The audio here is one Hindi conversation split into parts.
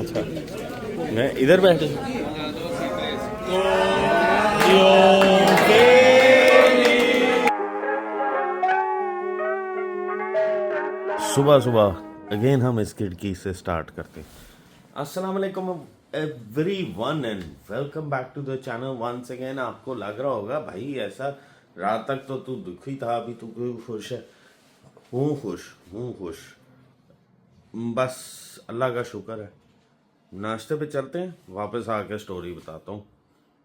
अच्छा मैं इधर बैठ सुबह सुबह अगेन हम इस खिड़की से स्टार्ट करते हैं। अस्सलाम वालेकुम everyone and welcome back to the channel once again. आपको लग रहा होगा भाई ऐसा रात तक तो तू दुखी था, अभी तू क्यों खुश है? हूँ खुश बस अल्लाह का शुक्र है। नाश्ते पे चलते हैं, वापस आके स्टोरी बताता हूँ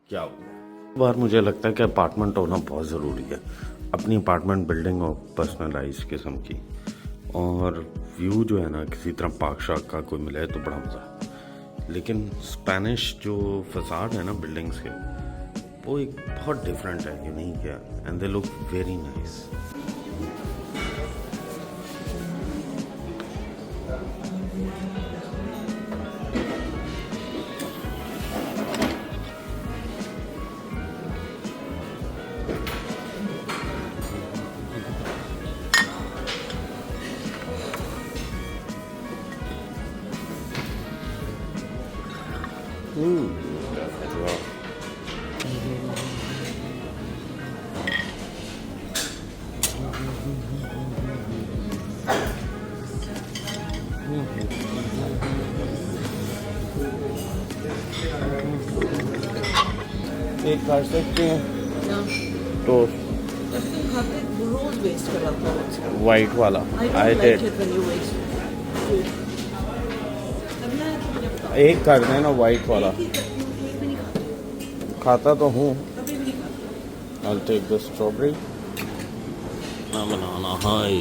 क्या हुआ। बार मुझे लगता है कि अपार्टमेंट होना बहुत ज़रूरी है, अपनी अपार्टमेंट बिल्डिंग और पर्सनलाइज किस्म की, और व्यू जो है ना किसी तरह पार्क शार्क का कोई मिले तो बड़ा मज़ा है। लेकिन स्पेनिश जो फसाड है ना बिल्डिंग्स के, वो एक बहुत डिफरेंट है, यूनिक है, and they look very nice. एक खा सकते हैं तो रोज वेस्ट कराता हूँ वाइट वाला आई डिड एक कर देना वाइट वाला। खाता तो हूँ। I'll take the strawberry ना बनाना। हाय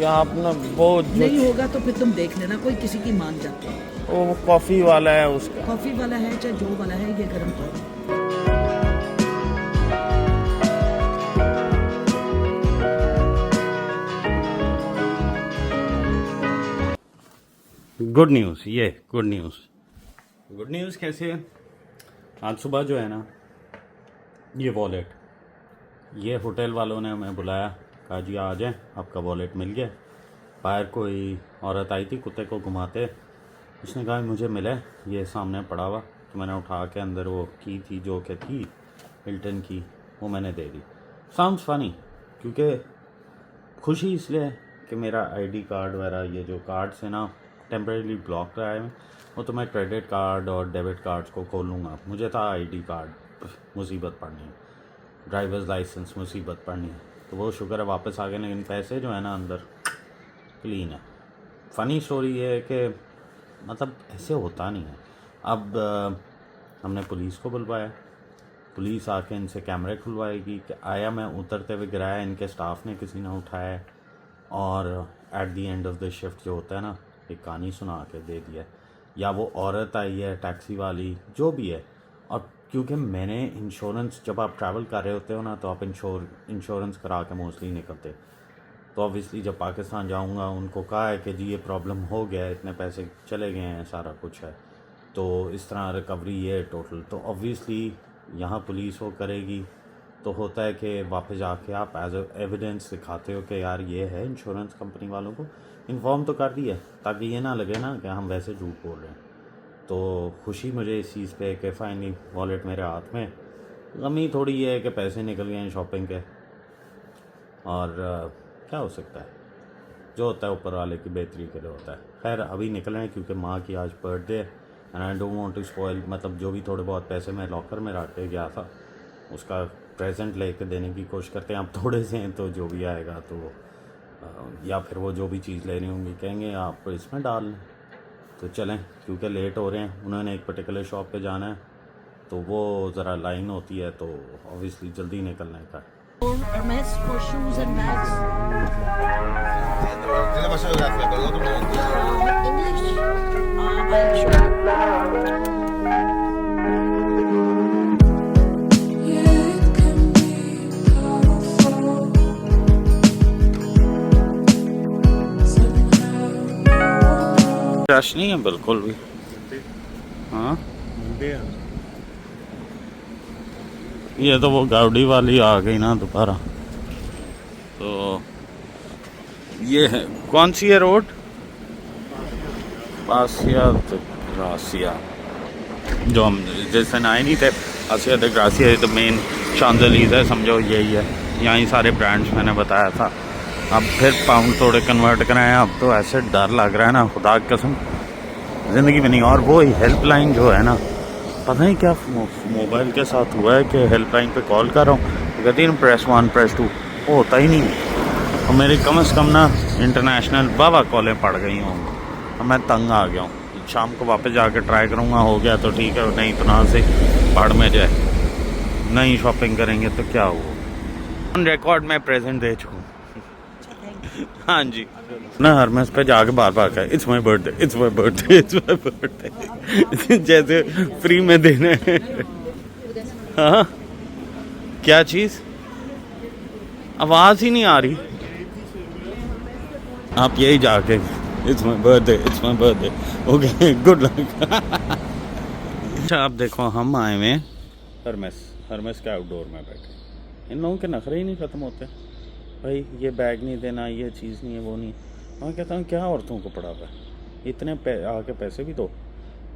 आप ना वो नहीं होगा तो फिर तुम देख लेना, कोई किसी की मान जाता है। वो कॉफी वाला है, उसका कॉफी वाला है चाहे जो वाला है, ये गर्म पानी। गुड न्यूज़, ये गुड न्यूज़ कैसे है? आज सुबह जो है ना, ये वॉलेट, ये होटल वालों ने हमें बुलाया, कहा जी आ जाएं, आपका वॉलेट मिल गया। बाहर कोई औरत आई थी कुत्ते को घुमाते, उसने कहा मुझे मिला, ये सामने पड़ा हुआ। तो मैंने उठा के अंदर वो की थी जो कि थी हिल्टन की, वो मैंने दे दी। साउंड्स फनी, क्योंकि खुशी इसलिए है कि मेरा आईडी कार्ड वगैरह ये जो कार्ड्स है ना टेम्परेरी ब्लॉक कराए हैं, वो तो मैं क्रेडिट कार्ड और डेबिट कार्ड्स को खोल लूँगा। मुझे था आईडी कार्ड मुसीबत पड़नी है, ड्राइवर्स लाइसेंस मुसीबत पड़नी है, तो वो शुक्र है वापस आ गए। लेकिन पैसे जो है ना अंदर क्लीन है। फ़नी स्टोरी ये है कि मतलब ऐसे होता नहीं है। अब हमने पुलिस को बुलवाया, पुलिस आके इनसे कैमरे खुलवाएगी कि आया मैं उतरते हुए गिराया, इनके स्टाफ ने किसी ने उठाया, और at the end of the shift जो होता है ना, एक कहानी सुना के दे दिया, या वो औरत आई है टैक्सी वाली, जो भी है। और क्योंकि मैंने इंश्योरेंस, जब आप ट्रैवल कर रहे होते हो ना तो आप इंश्योरेंस करा के मोस्टली निकलते, तो ऑब्वियसली जब पाकिस्तान जाऊंगा उनको कहा है कि जी ये प्रॉब्लम हो गया है, इतने पैसे चले गए हैं, सारा कुछ है, तो इस तरह रिकवरी ये टोटल। तो ऑब्वियसली यहाँ पुलिस वो करेगी, तो होता है कि वापस जाके आप एज एविडेंस दिखाते हो कि यार ये है, इंश्योरेंस कंपनी वालों को इन्फॉर्म तो कर दिया, ताकि ये ना लगे ना कि हम वैसे झूठ बोल रहे हैं। तो खुशी मुझे इस चीज़ पे कि फाइनली वॉलेट मेरे हाथ में। गमी थोड़ी ये है कि पैसे निकल गए हैं शॉपिंग के, और क्या हो सकता है, जो होता है ऊपर वाले की बेहतरी के लिए होता है। खैर अभी निकले हैं क्योंकि माँ की आज बर्थडे है, and I don't want to spoil, मतलब जो भी थोड़े बहुत पैसे मैं लॉकर में रख के गया था उसका प्रेजेंट लेके देने की कोशिश करते हैं। आप थोड़े से हैं तो जो भी आएगा तो या फिर वो जो भी चीज़ लेनी होंगी कहेंगे आप इसमें डाल लें, तो चलें, क्योंकि लेट हो रहे हैं। उन्होंने एक पर्टिकुलर शॉप पे जाना है, तो वो ज़रा लाइन होती है, तो ऑब्वियसली जल्दी निकलने का। Hermes for shoes and bags. Tiene demasiado gracia, pero el otro no lo entiendo. English? I'm sure. Rush नहीं है बिल्कुल भी। हाँ ये तो वो गाड़ी वाली आ गई ना दोबारा। तो ये है, कौन सी है रोड? पासिया द ग्रासिया, जो हम जिस दिन आए नहीं थे। पासिया द ग्रासिया तो मेन शांजलीज है, समझो यही है। यहाँ ही सारे ब्रांड्स मैंने बताया था। अब फिर पाउंड थोड़े कन्वर्ट कराए। अब तो ऐसे डर लग रहा है ना, खुदा की कसम ज़िंदगी में नहीं। और वो हेल्पलाइन जो है ना, पता नहीं क्या मोबाइल के साथ हुआ है कि हेल्पलाइन पे कॉल कर रहा हूँ तो कहती है प्रेस 1 प्रेस 2, वो होता ही नहीं। और मेरी कम से कम ना इंटरनेशनल बाबा कॉलें पड़ गई हों। अब मैं तंग आ गया हूँ। शाम को वापस जाके ट्राई करूँगा, हो गया तो ठीक है, नहीं तो ना से पहाड़ में जाए। नहीं शॉपिंग करेंगे तो क्या हुआ। ऑन रिकॉर्ड मैं प्रेजेंट दे चुका हूँ। हाँ जी ना, हरमेस पे जाके बार बार कहे it's my birthday, it's my birthday, it's my birthday, जैसे फ्री में देने। हाँ क्या चीज़, आवाज़ ही नहीं आ रही। आप यही जाके it's my birthday, it's my birthday, okay good luck. अच्छा आप देखो, हम आए हुए हरमेस के आउटडोर में बैठे। इन लोगों के नखरे ही नहीं ख़त्म होते। भाई ये बैग नहीं देना, ये चीज़ नहीं है, वो नहीं। मैं कहता हूँ क्या औरतों को पड़ा हुआ है, इतने आके पैसे भी दो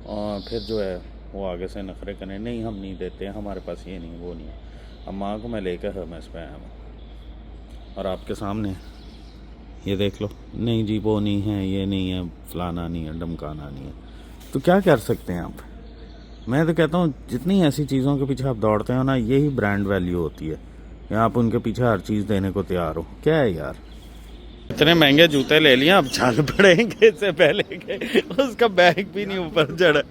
और फिर जो है वो आगे से नखरे करें, नहीं हम नहीं देते, हमारे पास ये नहीं वो नहीं है। अब माँ को मैं लेकर हरमेस पे आया हूँ और आपके सामने ये देख लो, नहीं जी वो नहीं है, ये नहीं है, फलाना नहीं है, डमकाना नहीं है। तो क्या कर सकते हैं आप। मैं तो कहता हूँ जितनी ऐसी चीज़ों के पीछे आप दौड़ते हो ना, यही ब्रांड वैल्यू होती है। या आप उनके पीछे हर चीज़ देने को तैयार हो। क्या है यार, इतने महंगे जूते ले लिए, अब झाग पड़ेंगे इससे पहले के उसका बैग भी नहीं ऊपर चढ़ा।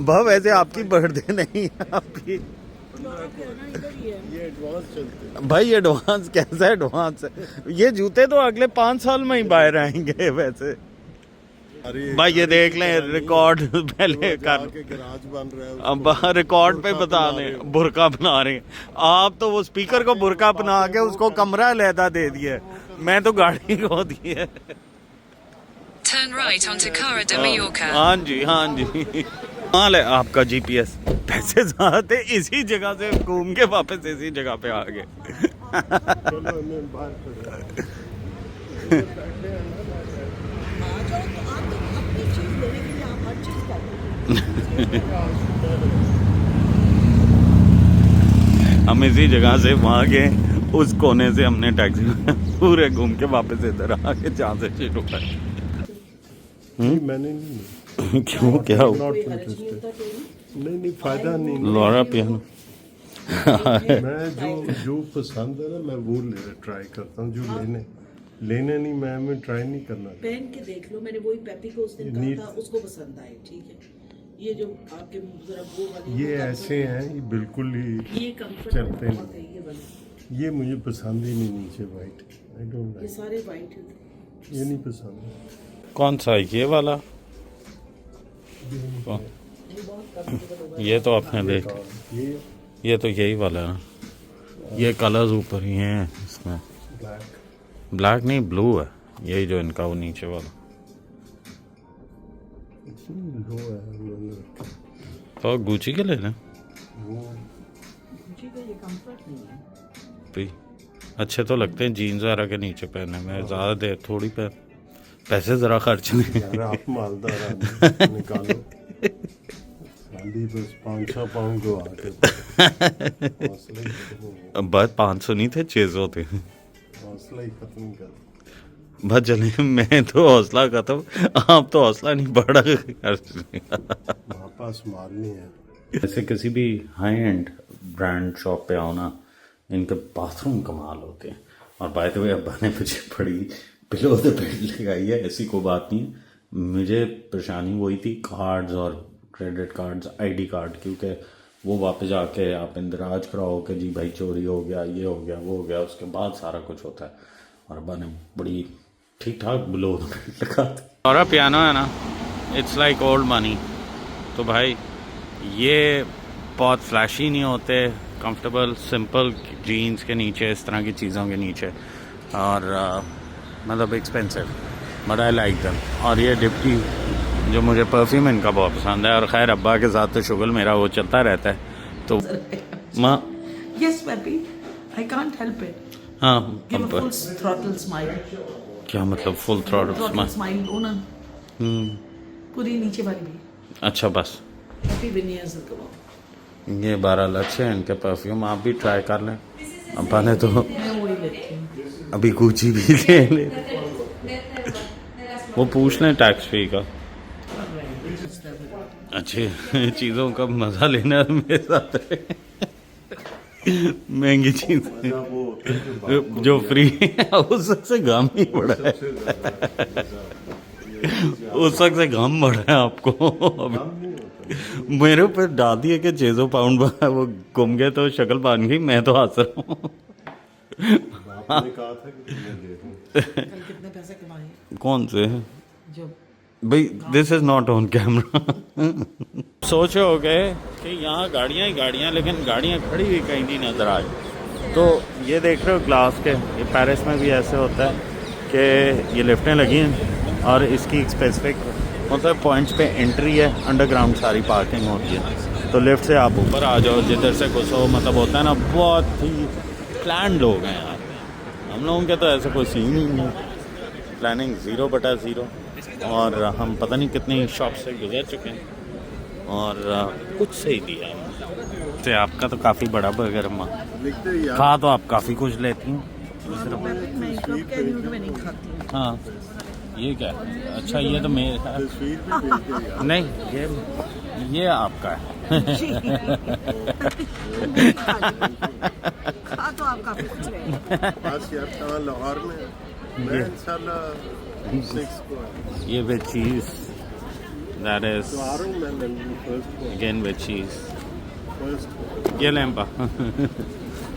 भाव वैसे आपकी बर्थडे नहीं है आपकी, ये एडवांस चलते। भाई एडवांस कैसा एडवांस है। ये जूते तो अगले 5 साल में ही बाहर आएंगे वैसे। भाई ये देख लें रिकॉर्ड पहले कर, गराज बन रहा है, अब रिकॉर्ड पे बता रहे बुरका बना रहे हैं। आप तो वो स्पीकर को बुरका बना के उसको कमरा अलहदा दे दिया, मैं तो गाड़ी को दी है। Turn right onto Cara de Mallorca. हाँ जी हाँ जी, हाँ ले आपका जीपीएस। पैसे ज्यादा थे, इसी जगह से घूम के वापस इसी जगह पे आ गए। चलो हमें बाहर खड़े हम इसी जगह से वहाँ के उस कोने से हमने टैक्सी पूरे घूम के वापस इधर आके जहाँ से शुरू कर। मैंने नहीं क्यों क्या हुआ? Not interested. नहीं फायदा नहीं। लौरा पियानो मैं जो पसंद है ना मैं वो ट्राई करता हूँ। जो लेने नहीं, मैं ट्राई नहीं करना। पहन के देख लो, मैंने वही पेपी को उस दिन कहा था, उसको पसंद आए। ठीक है, ये जो आपके जरा वो वाली ये ऐसे हैं, ये बिल्कुल ही ये कंफर्ट चलते बहुत हैं। है ये वाला। ये मुझे पसंद ही नहीं, नीचे वाइट आई डोंट ये लाइक, सारे वाइट हैं। ये नहीं पसंद। कौन सा ये वाला? ये तो आपने देख, ये तो यही वाला है ना, ये कलर्स ऊपर ही हैं इसमें। ब्लैक नहीं ब्लू है, यही जो इनका वो नीचे वाला। लो है तो गुची के लेना वो भाई, अच्छे तो लगते हैं जीन्स वगैरह के नीचे पहने में। ज़्यादा देर थोड़ी पैसे ज़रा खर्च नहीं। यार आप मालदार आदमी, निकालो खाली बस 500 पाउंड को आके हौसला ही खत्म हो गया। बस 500 नहीं थे, 600 थे। हौसला ही खत्म कर। बस चले, मैं तो हौसला खत्म, आप तो हौसला नहीं बढ़ा। वापस मारनी है। जैसे किसी भी हाई एंड ब्रांड शॉप पे आओ ना, इनके बाथरूम कमाल होते हैं। और बाय द वे अब्बा ने मुझे बड़ी बिलो द बेड लगाई है, ऐसी कोई बात नहीं। मुझे परेशानी वही थी, कार्ड्स और क्रेडिट कार्ड्स, आईडी कार्ड, क्योंकि वो वापस जाके आप इंदराज कराओ कि जी भाई चोरी हो गया, ये हो गया, वो हो गया, उसके बाद सारा कुछ होता है। और अब्बा ने बड़ी ठीक ठाक बिलो द बेड लगा दी। और पियानो है ना, इट्स लाइक ओल्ड मनी। तो भाई ये बहुत फ्लैशी नहीं होते, कंफर्टेबल सिंपल जीन्स के नीचे, इस तरह की चीज़ों के नीचे, और मतलब expensive, but I like them. और ये डिप्टी जो मुझे परफ्यूम इनका बहुत पसंद है। और ख़ैर अब्बा के साथ तो शुगल मेरा वो चलता रहता है, तो माँ Yes, Peppy. I can't help it. हाँ Give a अब full throttle smile. क्या मतलब full throttle Throttle smile. Oh no. पूरी नीचे वाली भी. अच्छा बस Happy veneers will come out. ये 12 लक्ष्य हैं इनके परफ्यूम, आप भी ट्राई कर लें। अपने तो मैं वही लेती हूँ. अभी गुची भी ले ले, वो पूछ लें टैक्स फ्री का। अच्छी चीज़ों का मज़ा लेना मेरे साथ है। महंगी चीज़ मजा वो होता है कि बाप जो फ्री है उससे गम ही बढ़ा है, से ज्यादा उससे गम बढ़ा है आपको। मेरे ऊपर डाल दिए कि 600 पाउंड वो गुम गए तो शक्ल बन गई, मैं तो हंस रहा हूँ। बाप ने कहा था कि तुम्हें दे दूं। कल कितने पैसे कमाए? कौन से जो भाई, this is not on camera. सोचे हो गए कि यहाँ गाड़ियाँ ही गाड़ियाँ, लेकिन गाड़ियाँ खड़ी हुई कहीं नहीं नज़र आई। तो ये देख रहे हो ग्लास के, ये पेरिस में भी ऐसे होता है कि ये लिफ्टें लगी हैं और इसकी एक स्पेसिफिक मतलब पॉइंट्स पे एंट्री है, अंडरग्राउंड सारी पार्किंग होती है। तो लिफ्ट से आप ऊपर आ जाओ, जिधर से घुसो, मतलब होता है ना, बहुत ही प्लान लोग हैं यहाँ पे। हम लोगों के तो ऐसा कोई सीन ही नहीं, प्लानिंग 0/0। और हम पता नहीं कितनी शॉप से गुजर चुके हैं और कुछ सही दिया तो आपका तो काफ़ी बड़ा बर्गर माँ लिखते ही यार खा तो आप काफ़ी कुछ लेती हैं। मैं कब कह रही हूँ कि मैं नहीं खाती हूँ. हाँ ये क्या है? अच्छा ये तो मेरा है। तस्वीर भी भेज दे यार। नहीं ये आपका है। खा तो आप काफी कुछ रहे. बस यार कहाँ लाहौर में है। मैं इंशाल्लाह 6 को ये विद चीज़, दैट इज तो आ रहा हूँ मैं फर्स्ट को अगेन विद चीज़। फर्स्ट को ये लैंपा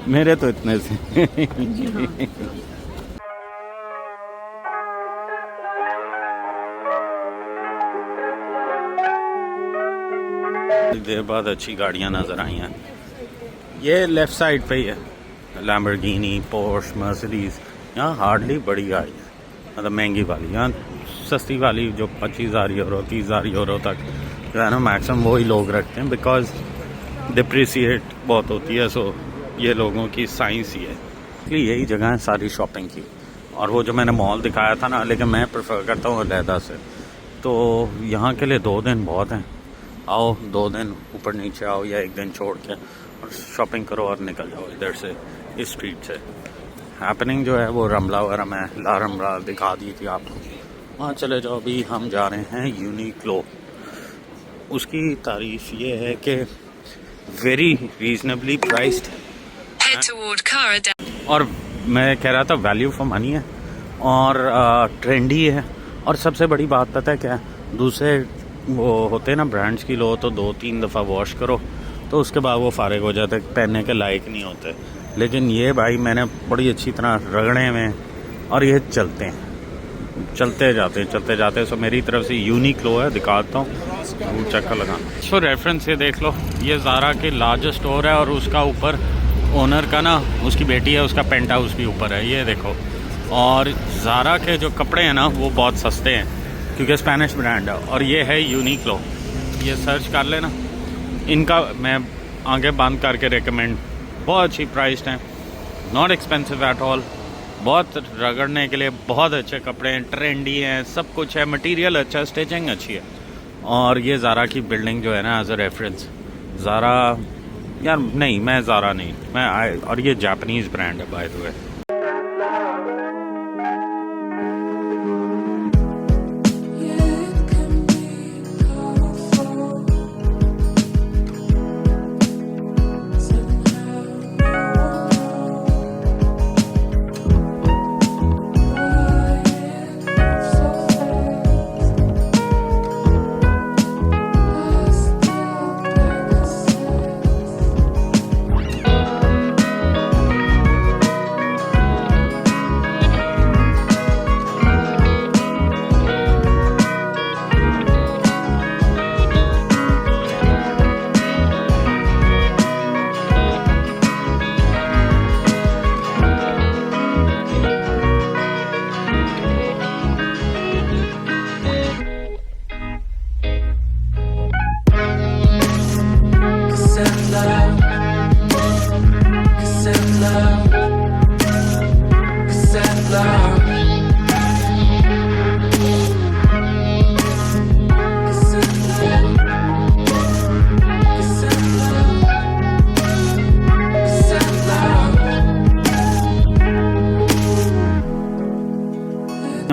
मेरे तो इतने से। देर बाद अच्छी गाड़ियाँ नज़र आई हैं। ये लेफ़्ट साइड पे ही है, लैम्बोर्गिनी, पोर्श, मर्सिडीज़। यहाँ हार्डली बड़ी गाड़ी है, मतलब महंगी वाली। यहाँ सस्ती वाली जो 25,000 यूरो 30,000 यूरो तक जो है ना मैक्सिमम वही लोग रखते हैं, बिकॉज डिप्रिसिएट बहुत होती है। सो ये लोगों की साइंस ही है, इसलिए यही जगह है सारी शॉपिंग की। और वो जो मैंने मॉल दिखाया था ना, लेकिन मैं प्रेफर करता हूँ अलहदा से। तो यहाँ के लिए 2 दिन बहुत हैं। आओ 2 दिन ऊपर नीचे आओ या 1 दिन छोड़ के और शॉपिंग करो और निकल जाओ इधर से, इस स्ट्रीट से। हैपनिंग जो है वो रमला वगैरह में ला रमला दिखा दी थी आपको, वहाँ चले जाओ। अभी हम जा रहे हैं यूनिक्लो। उसकी तारीफ ये है कि very reasonably priced, Head toward Cara Delevingne. और मैं कह रहा था वैल्यू फॉर मनी है और ट्रेंडी है। और सबसे बड़ी बात पता है क्या है, दूसरे वो होते हैं ना ब्रांड्स की लो तो 2-3 दफ़ा वॉश करो तो उसके बाद वो फारिग हो जाते, पहनने के लायक नहीं होते। लेकिन ये भाई मैंने बड़ी अच्छी तरह रगड़े में और ये चलते हैं, चलते जाते। सो मेरी तरफ से यूनिक्लो है, दिखाता हूँ, वो चक्कर लगाना। सो रेफरेंस ये देख लो, ये ज़ारा के लार्जेस्ट स्टोर है और उसका ऊपर ओनर का ना, उसकी बेटी है, उसका पेंट हाउस भी ऊपर है, ये देखो। और ज़ारा के जो कपड़े हैं ना वो बहुत सस्ते हैं क्योंकि स्पेनिश ब्रांड है। और ये है यूनिक्लो, ये सर्च कर लेना इनका, मैं आगे बंद करके रिकमेंड। बहुत अच्छी प्राइस्ड हैं, नॉट एक्सपेंसिव एट ऑल, बहुत रगड़ने के लिए बहुत अच्छे कपड़े हैं, ट्रेंडी हैं, सब कुछ है, मटेरियल अच्छा, स्टिचिंग अच्छी है। और ये ज़ारा की बिल्डिंग जो है ना एज अ रेफरेंस, ज़ारा यार नहीं, मैं ज़ारा नहीं, और ये जापानीज़ ब्रांड है बाय द वे।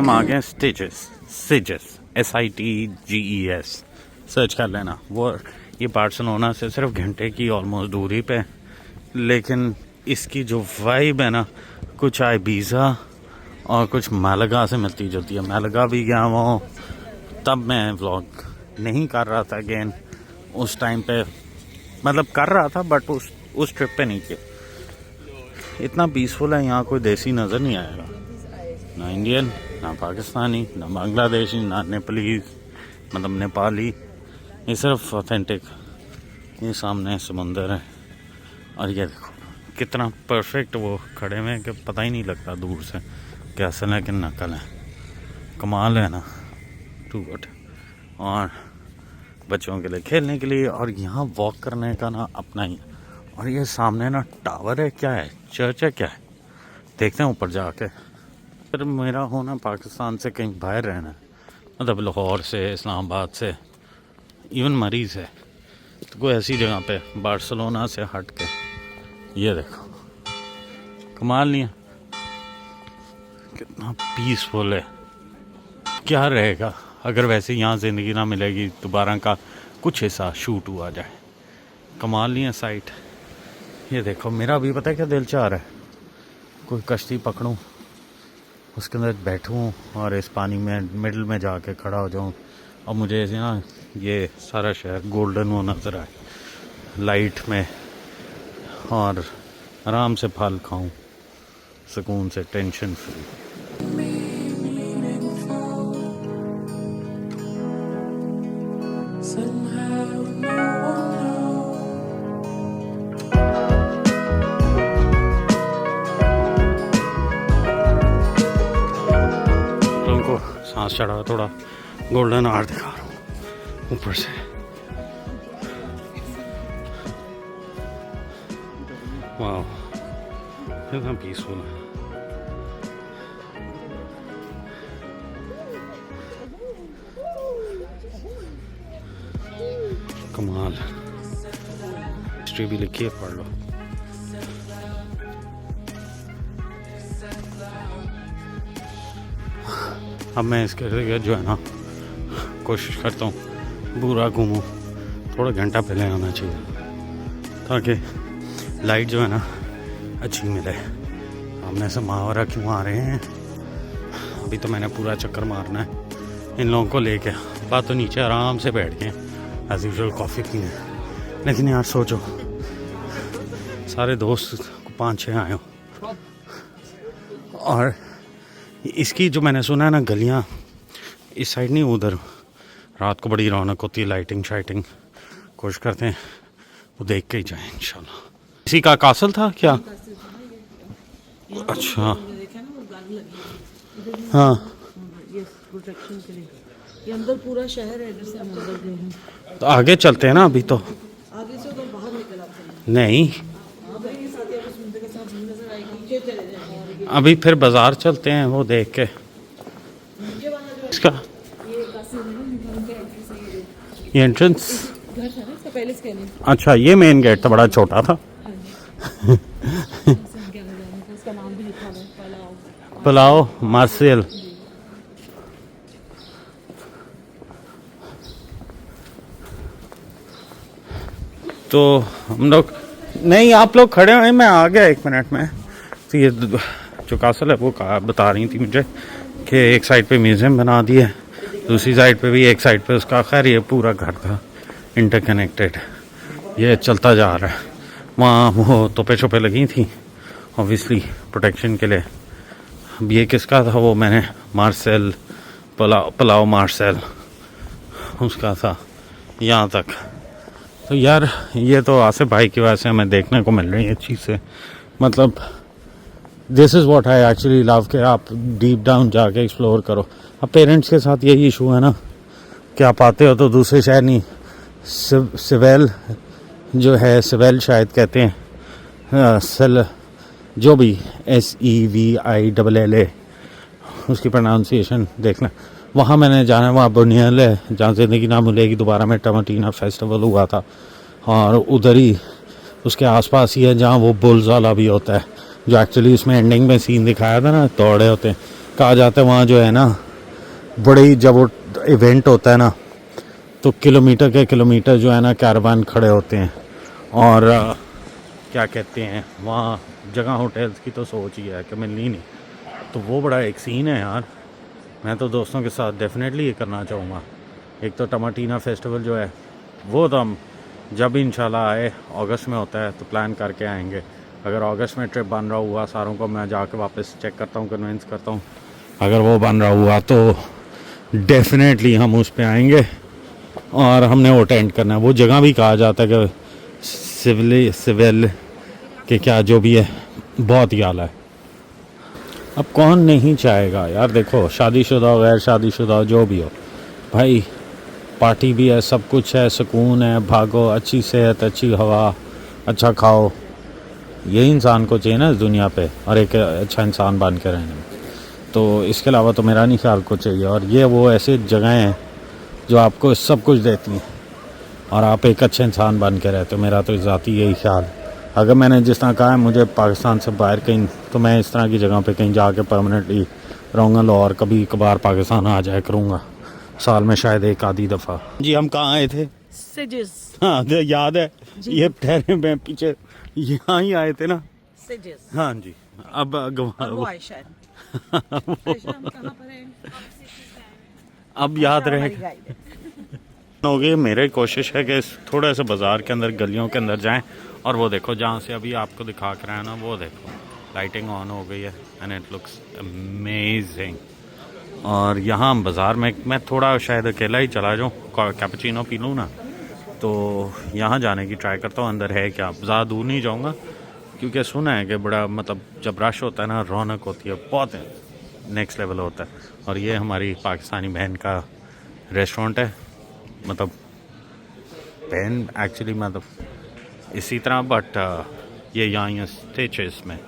हम आ गए सिजेस SITGES सर्च कर लेना। वो ये बार्सिलोना से सिर्फ घंटे की ऑलमोस्ट दूरी पे, लेकिन इसकी जो वाइब है ना कुछ आइबीज़ा और कुछ मालागा से मिलती जुलती है। मालागा भी गया वो, तब मैं व्लॉग नहीं कर रहा था अगेन उस टाइम पे, मतलब कर रहा था बट उस ट्रिप पे नहीं किया। इतना पीसफुल है यहाँ, कोई देसी नज़र नहीं आएगा, ना इंडियन ना पाकिस्तानी ना बांग्लादेशी ना नेपाली, मतलब नेपाली, ये सिर्फ ऑथेंटिक। ये सामने समुंदर है और ये देखो कितना परफेक्ट वो खड़े हुए हैं कि पता ही नहीं लगता दूर से कि असल है कि नकल है। कमाल है ना, टू गुड। और बच्चों के लिए खेलने के लिए और यहाँ वॉक करने का ना अपना ही। और ये सामने ना टावर है, क्या है, चर्च है, क्या है, देखते हैं ऊपर जाके। फिर मेरा होना पाकिस्तान से कहीं बाहर रहना, मतलब लाहौर से, इस्लामाबाद से, इवन मरीज़ है, तो कोई ऐसी जगह पे बार्सिलोना से हट के। ये देखो कमाल नहीं है, कितना पीसफुल है। क्या रहेगा अगर वैसे यहाँ ज़िंदगी ना मिलेगी, दोबारा का कुछ हिस्सा शूट हुआ जाए। कमाल नहीं है साइट। ये देखो मेरा भी पता है क्या दिल चाह रहा है, कोई कश्ती पकड़ूं, उसके अंदर बैठूं और इस पानी में मिडल में जाके खड़ा हो जाऊं और मुझे यहाँ ये सारा शहर गोल्डन वो नज़र आए लाइट में, और आराम से फल खाऊं सुकून से, टेंशन फ्री। तुमको सांस चढ़ा, थोड़ा गोल्डन आर्ट दिखा रहा हूँ ऊपर से। वाह कितना पीसफुल है। कमाल, हिस्ट्री भी लिखी है, पढ़ लो। अब मैं इसके लिए जो है ना कोशिश करता हूँ पूरा घूमूँ, थोड़ा घंटा पहले आना चाहिए ताकि लाइट जो है ना अच्छी मिले। हमने से मावरा क्यों आ रहे हैं, अभी तो मैंने पूरा चक्कर मारना है इन लोगों को लेके। बात तो नीचे आराम से बैठ के एज यूजुअल कॉफ़ी पीने, लेकिन यार सोचो सारे दोस्त 5-6 आए हो, और इसकी जो मैंने सुना है ना गलियां इस साइड नहीं उधर, रात को बड़ी रौनक होती है, लाइटिंग शाइटिंग। कोशिश करते हैं वो देख के ही जाए इंशाल्लाह। इसी का कासल था क्या? अच्छा देखा ना वो गाड़ी लगी है। हाँ ये प्रोटेक्शन के लिए, ये अंदर पूरा शहर है, इधर से हम अंदर गए हैं। तो आगे चलते हैं ना, अभी तो आगे से उधर बाहर निकल आते हैं। नहीं, आप के साथ या समुद्र के साथ नजर आएगी, ये चले जाएंगे। अभी फिर बाजार चलते हैं वो देख के। ये वाला जो इसका ये कासिम है ना, उनके एंट्रेंस है ये जो ये एंट्रेंस, घर था ना इसका पहले इसके नहीं। अच्छा ये मेन गेट था, बड़ा छोटा था। इसका नाम भी लिखा हुआ है, पलाव। पुलाव मार्सेल। तो हम लोग नहीं, आप लोग खड़े हुए, मैं आ गया 1 मिनट में। तो ये जो कासल है वो बता रही थी मुझे कि एक साइड पे म्यूज़ियम बना दिया है, दूसरी साइड पे भी, एक साइड पे उसका, खैर ये पूरा घर था इंटरकनेक्टेड, ये चलता जा रहा है। वहाँ वो तोपे छोपे लगी थी ऑब्वियसली प्रोटेक्शन के लिए। अब ये किसका था, वो मैंने मार्सेल पुलाव मार्सेल उसका था यहाँ तक। तो यार ये तो आसिफ भाई की वजह से हमें देखने को मिल रही है चीज़ें, मतलब this is what I actually love, के आप डीप डाउन जाके एक्सप्लोर करो। अब पेरेंट्स के साथ यही इशू है ना कि आप आते हो तो दूसरे शहर नहीं, सिवेल जो है, सिवेल शायद कहते हैं, सेल जो भी SEVILLA उसकी प्रोनाउंसिएशन देखना। वहाँ मैंने जाना, वहाँ बुनियल है जहाँ ज़िंदगी ना मिलेगी दोबारा में टमाटीना फेस्टिवल हुआ था, और उधर ही उसके आसपास ही है जहाँ वो बुल्स वाला भी होता है, जो एक्चुअली उसमें एंडिंग में सीन दिखाया था ना, दौड़े होते हैं, कहा जाता है वहाँ जो है ना बड़े ही, जब वो इवेंट होता है ना तो किलोमीटर के किलोमीटर जो है ना कैरावान खड़े होते हैं और क्या कहते हैं वहाँ जगह होटल्स की तो सोच ही है कि मिलनी नहीं। तो वो बड़ा एक सीन है यार। मैं तो दोस्तों के साथ डेफिनेटली ये करना चाहूँगा। एक तो टमाटीना फेस्टिवल जो है वो तो हम जब भी इंशाल्लाह आए, अगस्त में होता है तो प्लान करके आएंगे। अगर अगस्त में ट्रिप बन रहा हुआ सारों को मैं जाके वापस चेक करता हूँ, कन्विंस करता हूँ। अगर वो बन रहा हुआ तो डेफिनेटली हम उस पे आएंगे और हमने वो अटेंड करना है। वो जगह भी कहा जाता है कि सिविल के क्या जो भी है बहुत ही आला है। अब कौन नहीं चाहेगा यार, देखो शादीशुदा हो गैर शादीशुदा हो जो भी हो भाई, पार्टी भी है, सब कुछ है, सुकून है, भागो, अच्छी सेहत, अच्छी हवा, अच्छा खाओ। यही इंसान को चाहिए ना इस दुनिया पे और एक अच्छा इंसान बन के रहने में। तो इसके अलावा तो मेरा नहीं ख्याल को चाहिए। और ये वो ऐसी जगहें हैं जो आपको सब कुछ देती हैं और आप एक अच्छे इंसान बन के रहते हो। मेरा तो ज़ाती यही ख्याल है। अगर मैंने जिस तरह कहा है मुझे पाकिस्तान से बाहर कहीं, तो मैं इस तरह की जगह पे कहीं जाके परमानेंटली रहूँगा और कभी कभार पाकिस्तान आ जाया करूँगा, साल में शायद एक आधी दफ़ा। जी हम कहाँ आए थे? सिजिस। हाँ याद है, ये ठहरे मैं पीछे यहाँ ही आए थे ना। सिजिस। हाँ जी, अब गवा अब याद रहे हो गई। मेरी कोशिश है कि थोड़ा सा बाज़ार के अंदर गलियों के अंदर जाएं और वो देखो जहाँ से अभी आपको दिखा कर आया ना, वो देखो लाइटिंग ऑन हो गई है एंड इट लुक्स अमेजिंग। और यहाँ बाज़ार में मैं थोड़ा शायद अकेला ही चला जाऊँ, कैपुचिनो पी लूँ ना, तो यहाँ जाने की ट्राई करता हूँ। अंदर है क्या, ज़्यादा दूर नहीं जाऊँगा क्योंकि सुना है कि बड़ा मतलब जब रश होता है ना रौनक होती है, बहुत नेक्स्ट लेवल होता है। और ये हमारी पाकिस्तानी बहन का रेस्टोरेंट है, मतलब बहन एक्चुअली मतलब इसी तरह, बट ये यहाँ स्टेचेस में।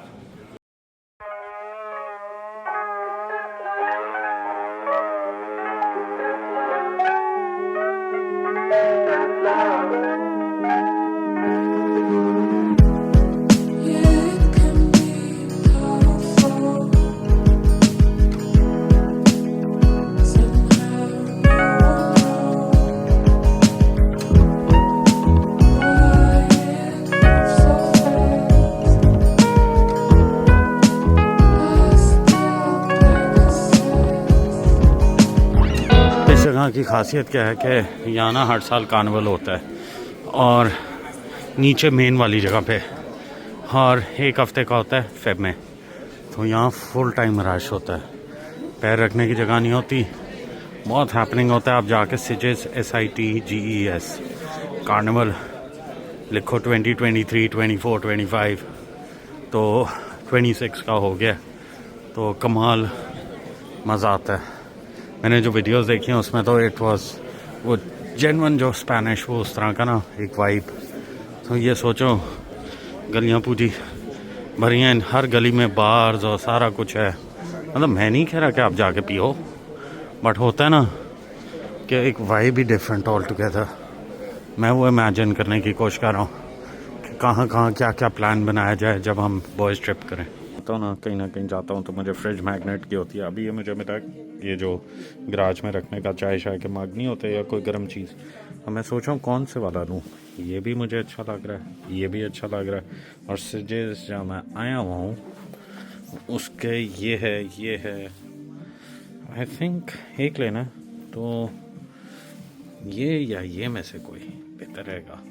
जगह की खासियत क्या है कि यहाँ ना हर साल कार्निवल होता है और नीचे मेन वाली जगह पे, और एक हफ्ते का होता है फेब में। तो यहाँ फुल टाइम रश होता है, पैर रखने की जगह नहीं होती, बहुत हैपनिंग होता है। आप जाके सिजेस SITGES कार्निवल लिखो 2023, 24, 25, तो 26 का हो गया, तो कमाल मज़ा आता है। मैंने जो वीडियोस देखी हैं उसमें तो इट वाज वो जेन्युइन जो स्पेनिश वो उस तरह का ना एक वाइब। तो ये सोचो गलियां पूरी भरी हैं, हर गली में बार्स और सारा कुछ है। मतलब मैं नहीं कह रहा कि आप जाके पियो, बट होता है ना कि एक वाइब ही डिफरेंट ऑल टुगेदर। मैं वो इमेजिन करने की कोशिश कर रहा हूँ कि कहाँ कहाँ क्या क्या प्लान बनाया जाए जब हम बॉयज़ ट्रिप करें। तो ना कहीं जाता हूँ तो मुझे फ्रिज मैग्नेट की होती है। अभी ये मुझे मिला ये जो गराज में रखने का चाय शाय के मग नहीं होते या कोई गर्म चीज़, तो मैं सोच रहा हूँ कौन से वाला लूँ। ये भी मुझे अच्छा लग रहा है, ये भी अच्छा लग रहा है, और सिजेस जहाँ मैं आया हुआ हूँ उसके ये है आई थिंक एक लेना, तो ये या ये में से कोई बेहतर रहेगा।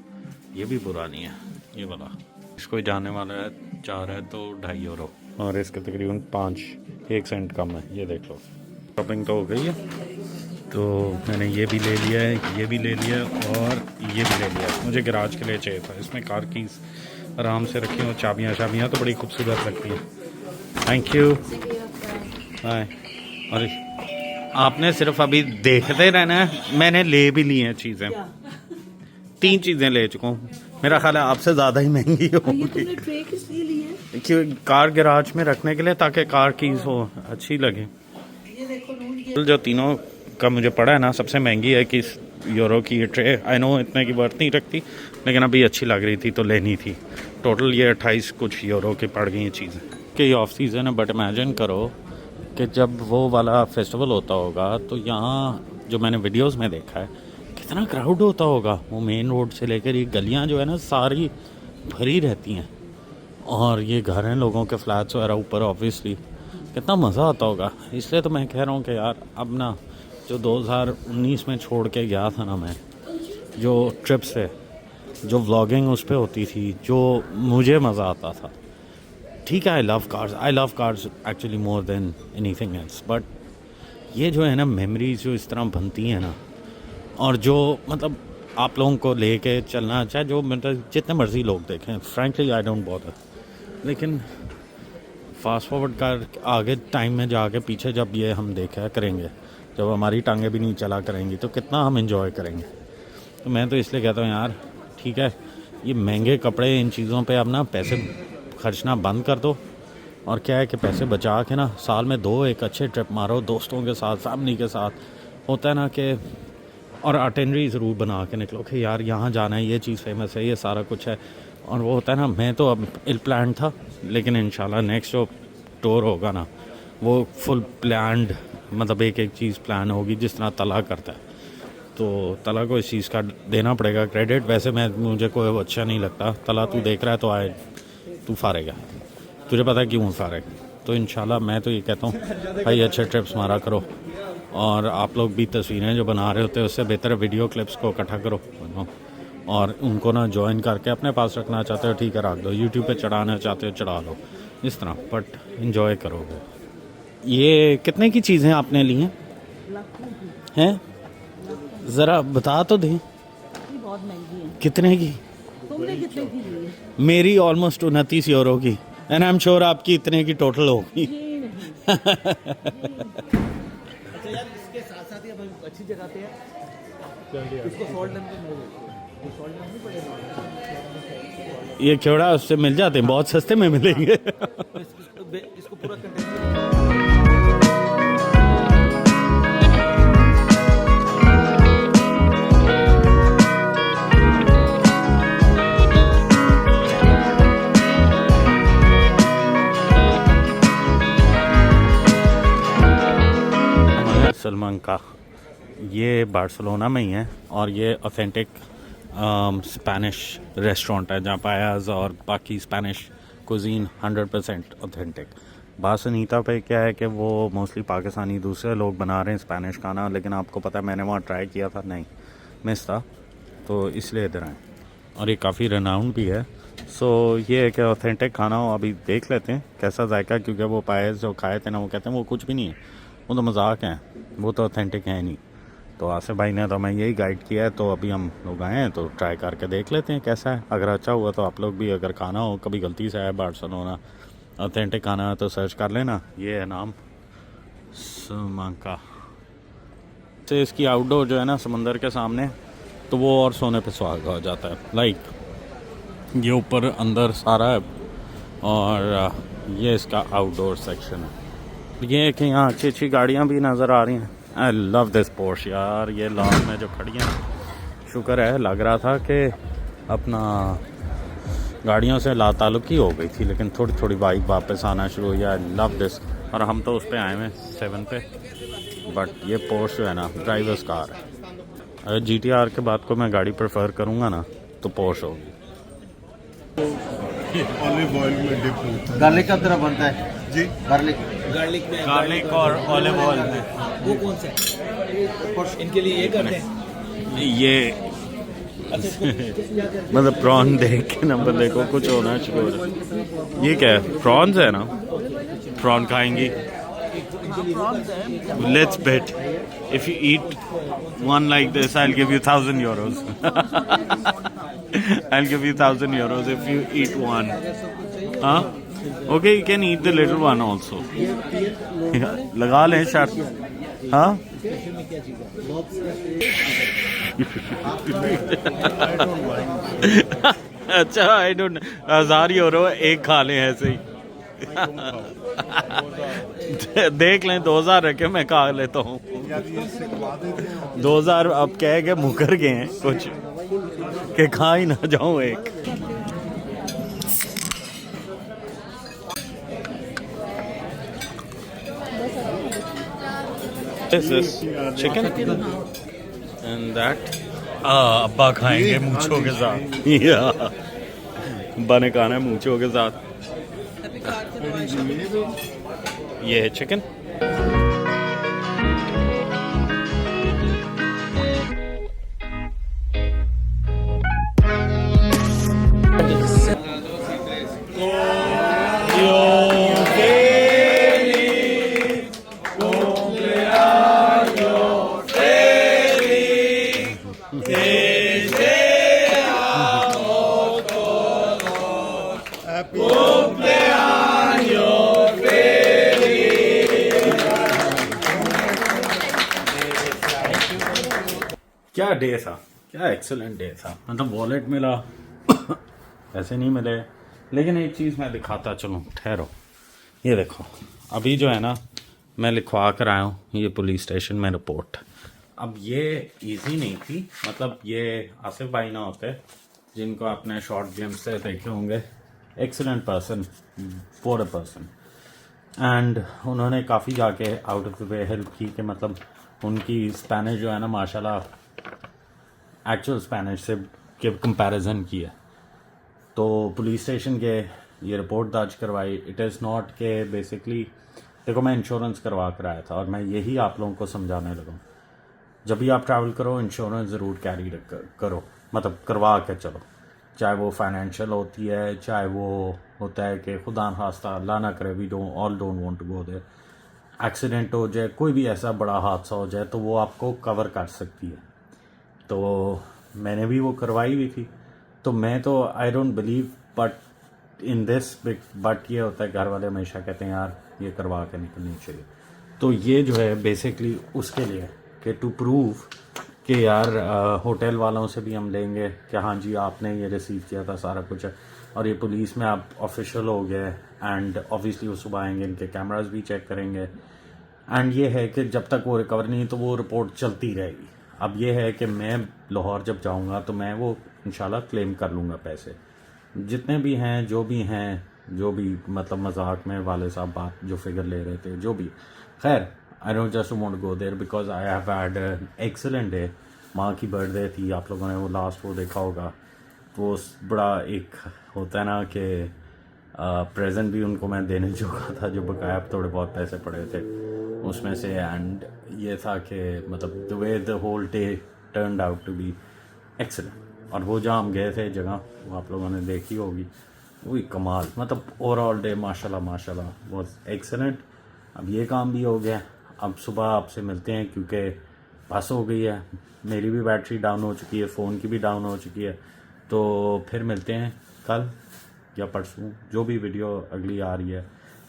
ये भी बुरा नहीं है ये वाला। इसको जाने वाला है 4 है तो 2.5 यूरो, और इसके तकरीबन 1 सेंट कम है। ये देख लो, शॉपिंग तो हो गई है। तो मैंने ये भी ले लिया है, ये भी ले लिया और ये भी ले लिया। मुझे गैराज के लिए चाहिए था। इसमें कार कीज़ आराम से रखी हो, चाबियाँ तो बड़ी खूबसूरत लगती हैं। Thank you. हाय। और आपने सिर्फ अभी देखते रहना है, मैंने ले भी ली हैं चीज़ें, 3 चीज़ें ले चुका हूँ। मेरा ख्याल है आपसे ज़्यादा ही महंगी होगी। ट्रे किस लिए ली है? कि कार गैराज में रखने के लिए, ताकि कार कीज़ हो अच्छी लगे। ये देखो नून, जो तीनों का मुझे पड़ा है ना, सबसे महंगी है 21 यूरो की ये ट्रे। आई नो इतने की वर्थ नहीं रखती, लेकिन अभी अच्छी लग रही थी तो लेनी थी। टोटल ये 28 कुछ यूरो की पड़ गई ये चीज़ें। कि ऑफ सीज़न है, बट इमेजिन करो कि जब वो वाला फेस्टिवल होता होगा तो यहाँ जो मैंने वीडियोस में देखा है कितना क्राउड होता होगा। वो मेन रोड से लेकर ये गलियाँ जो है ना सारी भरी रहती हैं, और ये घर हैं लोगों के फ्लैट्स वगैरह ऊपर, ऑब्वियसली कितना मज़ा आता होगा। इसलिए तो मैं कह रहा हूँ कि यार अब ना जो 2019 में छोड़ के गया था ना मैं, जो ट्रिप्स थे, जो व्लॉगिंग उस पर होती थी, जो मुझे मज़ा आता था। ठीक है, I love cars actually more than anything else, but ये जो है ना मेमोरीज जो इस तरह बनती हैं ना, और जो मतलब आप लोगों को लेके चलना, चाहे जो मतलब जितने मर्ज़ी लोग देखें, फ्रैंकली आई डोंट बॉदर, लेकिन फास्ट फॉरवर्ड कर आगे टाइम में जाके पीछे जब ये हम देखा करेंगे, जब हमारी टांगें भी नहीं चला करेंगी, तो कितना हम इंजॉय करेंगे। तो मैं तो इसलिए कहता हूँ यार ठीक है, ये महंगे कपड़े इन चीज़ों पे अब ना पैसे खर्चना बंद कर दो, और क्या है कि पैसे बचा के ना साल में 2 एक अच्छे ट्रिप मारो दोस्तों के साथ, फैमिली के साथ। होता है ना कि और आइटिनरी ज़रूर बना के निकलो कि यार यहाँ जाना है, ये चीज़ फेमस है, ये सारा कुछ है। और वो होता है ना, मैं तो अब इल प्लान था, लेकिन इंशाल्लाह नेक्स्ट जो टूर होगा ना वो फुल प्लान्ड, मतलब एक एक चीज़ प्लान होगी, जिस तरह तला करता है। तो तला को इस चीज़ का देना पड़ेगा क्रेडिट। वैसे मुझे कोई अच्छा नहीं लगता, तला तू देख रहा है तो तू फारेगा, तुझे पता है क्यों फारेगा। तो इंशाल्लाह मैं तो ये कहता हूँ भाई अच्छे ट्रिप्स मारा करो, और आप लोग भी तस्वीरें जो बना रहे होते हैं उससे बेहतर वीडियो क्लिप्स को इकट्ठा करो, और उनको ना ज्वाइन करके अपने पास रखना चाहते हो ठीक है रख दो, यूट्यूब पे चढ़ाना चाहते हो चढ़ा लो, इस तरह, बट इन्जॉय करोगे। ये कितने की चीज़ें आपने ली हैं? ज़रा बता तो दें। बहुत महंगी है। कितने की? तुमने कितने की ली है? मेरी ऑलमोस्ट 29 यूरो की, एंड आई एम श्योर आपकी इतने की टोटल होगी। अच्छा यार, इसके साथ साथ ही हम अच्छी जगह पे हैं, इसको सॉल्ट नहीं पड़ेगा। ये क्योड़ा उससे मिल जाते हैं, बहुत सस्ते में मिलेंगे। इसको पूरा कंटेंट सलमान का ये बार्सिलोना में ही है, और ये ऑथेंटिक स्पेनिश रेस्टोरेंट है जहाँ पायाज और बाकी स्पेनिश कुजीन 100% ऑथेंटिक। बात सुनीता पे क्या है कि वो मोस्टली पाकिस्तानी दूसरे लोग बना रहे हैं स्पेनिश खाना, लेकिन आपको पता है मैंने वहाँ ट्राई किया था, नहीं मिस था, तो इसलिए इधर आए। और ये काफ़ी रेनाउंड भी है। सो ये है कि ऑथेंटिक खाना हो, अभी देख लेते हैं कैसा जायका, क्योंकि वो पायस जो खाए थे ना वो कहते हैं वो कुछ भी नहीं है, वो तो मजाक है, वो तो ऑथेंटिक है नहीं। तो आसिफ भाई ने तो हमें यही गाइड किया है, तो अभी हम लोग आए हैं तो ट्राई करके देख लेते हैं कैसा है। अगर अच्छा हुआ तो आप लोग भी अगर खाना हो, कभी गलती से आए बार्सिलोना ऑथेंटिक खाना तो सर्च कर लेना, ये है नाम समांका से। इसकी आउटडोर जो है ना समंदर के सामने, तो वो और सोने पे सुहागा हो जाता है। लाइक ये ऊपर अंदर सारा है, और ये इसका आउटडोर सेक्शन है। ये है कि यहाँ अच्छी अच्छी गाड़ियाँ भी नज़र आ रही हैं। आई लव दिस पोर्श यार, ये लॉन में जो खड़ी हैं, शुक्र है, लग रहा था कि अपना गाड़ियों से लाताल्लुकी हो गई थी, लेकिन थोड़ी थोड़ी बाइक वापस आना शुरू हुई। I love this. और हम तो उस पर आए हुए 7 पे, बट ये पोर्श जो है ना ड्राइवर्स कार है। अगर GTR के बाद को मैं गाड़ी प्रेफर करूँगा ना तो पोर्श होगी। ऑलिव ऑयल में डिप होता है। गार्लिक का तरह बनता है जी, गार्लिक और ऑलिव ऑयल में वो कौन सा है? इनके लिए ये करते हैं। ये मतलब प्रॉन देख के ना बंदे को कुछ होना शुरू हो रहा है। ये क्या है? प्रॉन्स है ना? प्रॉन खाएंगी? Let's bet, if you eat one like this I'll give you 1,000 euros. I'll give you 1,000 euros if you eat one. Huh? Okay, you can eat the little one also. लगा लें शर्त। हाँ अच्छा, आई डोंट 1,000 यूरो एक खा लें ऐसे ही। देख लें 2,000 रखे मैं खा लेता हूँ। 2,000 अब कह के मुकर गए हैं कुछ कि खा ही ना जाऊँ एक। This is chicken and that अब्बा खाएंगे मूंछों के साथ या अब्बा ने खाना है मूंछों के साथ अभी कार्ड से नुमाइश ये है चिकन क्या डे था, क्या एक्सेलेंट डे था। मतलब वॉलेट मिला पैसे नहीं मिले, लेकिन एक चीज़ मैं दिखाता चलूँ, ठहरो। ये देखो अभी जो है ना मैं लिखवा कर आया हूँ ये पुलिस स्टेशन में रिपोर्ट। अब ये इजी नहीं थी, मतलब ये आसिफ भाई ना होते जिनको आपने शॉर्ट गेम्स से देखे होंगे, excellent person, poor person, and उन्होंने काफ़ी जाके out of the way help की कि मतलब उनकी स्पेनिश जो है ना माशाल्लाह एक्चुअल स्पेनिश से के कंपैरिजन की है। तो पुलिस स्टेशन के ये रिपोर्ट दर्ज करवाई। इट इज़ नॉट के बेसिकली देखो मैं इंश्योरेंस करवा कर आया था और मैं यही आप लोगों को समझाने लगा, जब भी आप ट्रैवल करो इंश्योरेंस ज़रूर कैरी करो, मतलब करवा के चलो, चाहे वो फाइनेंशियल होती है, चाहे वो होता है कि खुदा न खास्ता अल्लाह ना करे, we don't want to go there, accident हो जाए, कोई भी ऐसा बड़ा हादसा हो जाए तो वो आपको कवर कर सकती है। तो मैंने भी वो करवाई हुई थी। तो मैं तो I don't believe but in this but ये होता है घर वाले हमेशा कहते हैं यार ये करवा के निकलनी चाहिए। तो ये जो है बेसिकली उसके लिए कि टू प्रूव कि यार होटल वालों से भी हम लेंगे कि हाँ जी आपने ये रिसीव किया था, सारा कुछ है, और ये पुलिस में आप ऑफिशियल हो गए एंड ऑब्वियसली वो सुबह आएंगे, इनके कैमरास भी चेक करेंगे एंड ये है कि जब तक वो रिकवर नहीं तो वो रिपोर्ट चलती रहेगी। अब ये है कि मैं लाहौर जब जाऊंगा तो मैं वो इंशाल्लाह क्लेम कर लूँगा पैसे जितने भी हैं, जो भी मतलब मजाक में वाले साहब बात जो फिगर ले रहे थे, जो भी। खैर I don't just want go there because I have had excellent day. माँ की बर्थडे थी, आप लोगों ने वो लास्ट वो देखा होगा, वो बड़ा एक होता है ना कि प्रेजेंट भी उनको मैं देने जोगा था, जो बकाया थोड़े बहुत पैसे पड़े थे उसमें से, एंड ये था कि मतलब the way the whole day turned out to be excellent. और वो जहाँ हम गए थे जगह वो आप लोगों ने देखी होगी, वही कमाल, मतलब ओवरऑल डे माशाल्लाह वाज एक्सेलेंट। अब ये काम भी हो गया, अब सुबह आपसे मिलते हैं क्योंकि बस हो गई है, मेरी भी बैटरी डाउन हो चुकी है, फ़ोन की भी डाउन हो चुकी है। तो फिर मिलते हैं कल या परसों, जो भी वीडियो अगली आ रही है,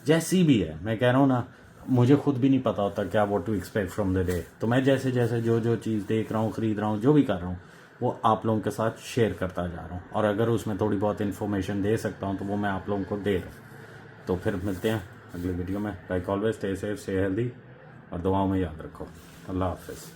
जैसी भी है। मैं कह रहा हूँ ना, मुझे खुद भी नहीं पता होता क्या what to expect from the day. तो मैं जैसे जैसे जो चीज़ देख रहा हूँ, ख़रीद रहा हूँ, जो भी कर रहा हूँ, वो आप लोगों के साथ शेयर करता जा रहा हूँ, और अगर उसमें थोड़ी बहुत इन्फॉर्मेशन दे सकता हूँ तो वो मैं आप लोगों को दे रहा हूँ। तो फिर मिलते हैं अगले वीडियो में। Like always stay safe, stay healthy और दुआओं में याद रखो। अल्लाह हाफिज़।